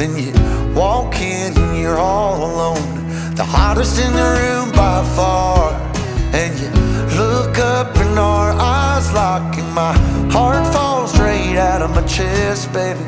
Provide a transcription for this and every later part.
Then you walk in and you're all alone, the hottest in the room by far. And you look up and our eyes lock, and my heart falls straight out of my chest, baby.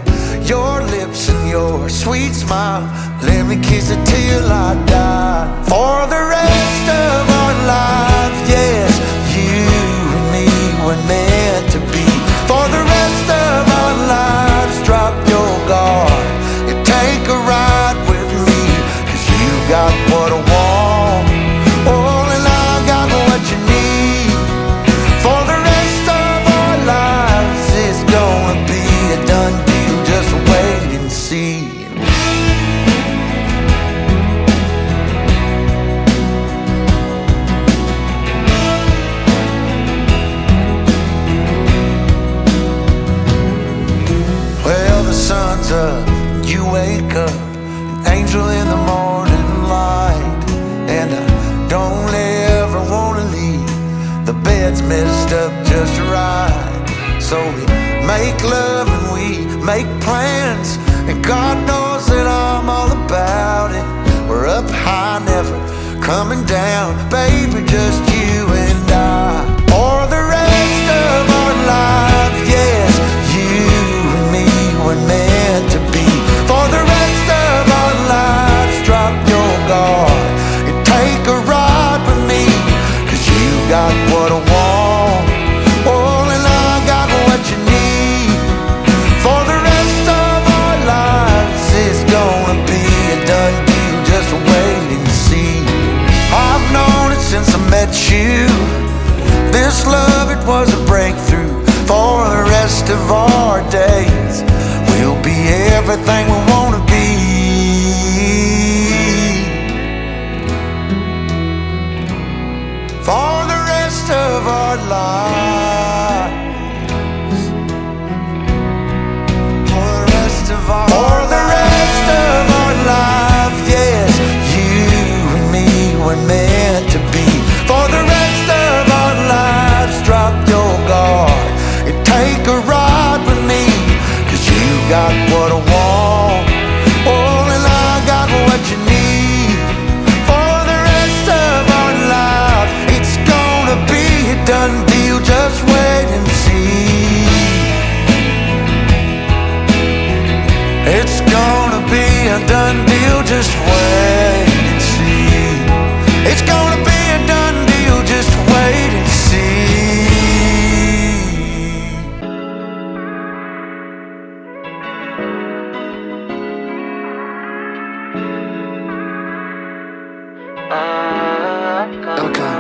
Your lips and your sweet smile, let me kiss it till I die. For the rest of our lives, yes, you and me were meant to be. For the rest of our lives, drop your guard and take a ride with me, 'cause you got what I want, oh, and I got what you need. For the rest of our lives, it's gonna be a done deal, just wait and see. Well, the sun's up, you wake up, an angel in the morning light. And I don't ever wanna leave, the bed's messed up just right. So we make love and we make plans, and God knows that I'm all about it. We're up high, never coming down, baby, just you and I. For the rest of our lives, yes, you and me were meant to be. For the rest of our lives, drop your guard and take a ride with me, 'cause you got what I want, oh, and I got what you need. For the rest of our lives, it's gonna be a done deal, just wait and see. I've known it since I met you, this love, it was a breakthrough. For the rest of our days, we'll be everything we wanna be. For the rest of our lives, for the rest of our lives, yes, you and me were meant to be. For the rest of our lives, drop your guard and take a ride with me, 'cause you got what I want, oh, and I got what you need. For the rest of our lives, it's gonna be a done deal, just wait and see. It's gonna be a done deal, just wait and see. It's gonna be a done deal, just wait and see. Okay,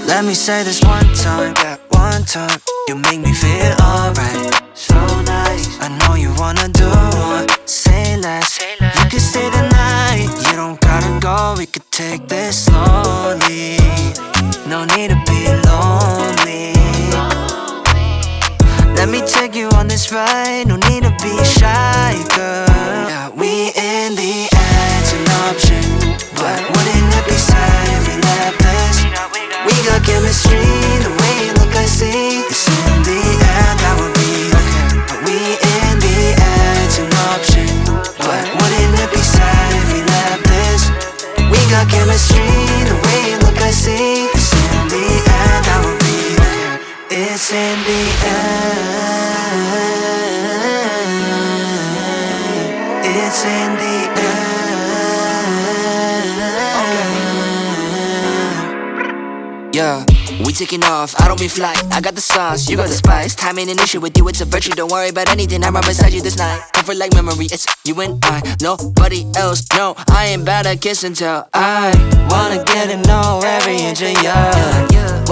let me say this one time, you make me feel alright, so nice. I know you wanna do more, say less. You can stay the night, you don't gotta go, we could take this slowly. No need to be lonely. Let me take you on this ride, no need to be shy, girl. Yeah, we in the air, it's an option, but wouldn't it be sad if we left this? We got chemistry, the way you look I see. It's in the air, that would be okay. We in the air, it's an option, but wouldn't it be sad if we left this? We got chemistry, the way you look I see. It's in the air, that would be okay. It's in the air, it's in the air. Yeah, we taking off, I don't be fly. I got the sauce, you got the spice. Time ain't an issue with you, it's a virtue. Don't worry about anything, I'm right beside you this night. Comfort like memory, it's you and I, nobody else. No, I ain't bad at kiss and tell. I wanna get to know every inch of you.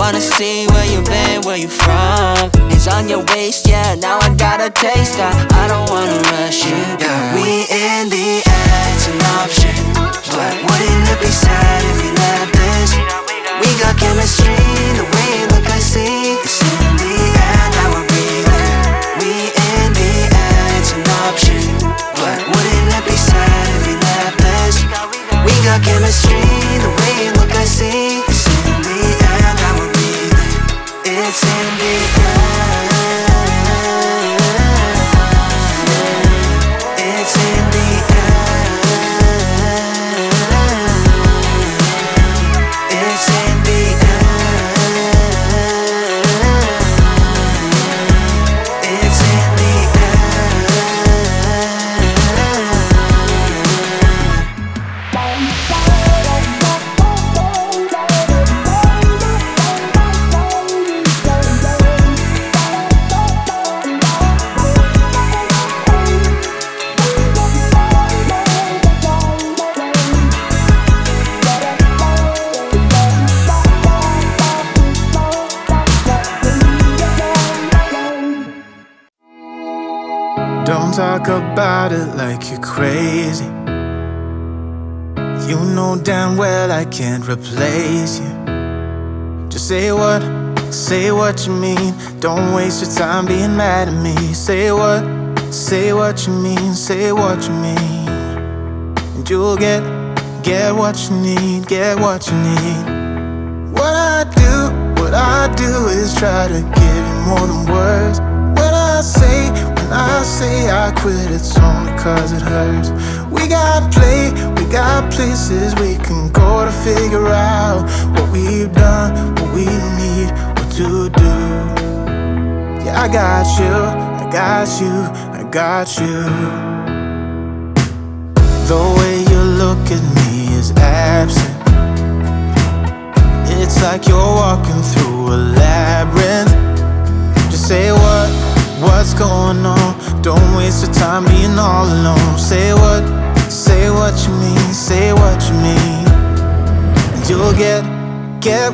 Wanna see where you been, where you from. It's on your waist, yeah, now I got a taste. I don't wanna rush you, yeah. We in the air, it's an option, but wouldn't it be sad if we left this? We got chemistry, the way you look I see. It's in the air, that would be there. We in the air, it's an option, but wouldn't it be sad if we left this? We got chemistry, the way you look I see. It's in the air, that would be there. It's in the air. It's in the air. talk about it like you're crazy. You know damn well I can't replace you. Just say what you mean. Don't waste your time being mad at me. Say what you mean, say what you mean. And you'll get what you need, get what you need. What I do is try to give you more than words. When I say I quit, it's only cause it hurts. We got places we can go to figure out what we've done, what we need, what to do. Yeah, I got you, I got you, I got you. The way you look at me is absent. It's like you're walking through a labyrinth. Just say what's going on. Don't waste your time being all alone. Say what you mean, say what you mean. And you'll get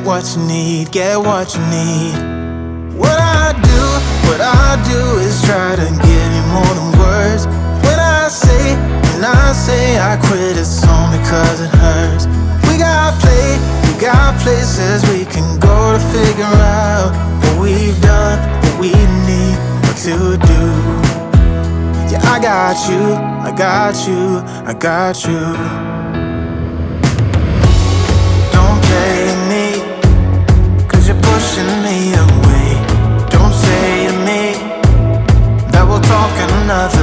what you need, get what you need. What I do is try to give you more than words. When I say I quit, it's only cause it hurts. We got places we can go to figure out what we've done, what we need, what to do. Yeah, I got you, I got you, I got you. Don't play me, cause you're pushing me away. Don't say to me that we'll talk another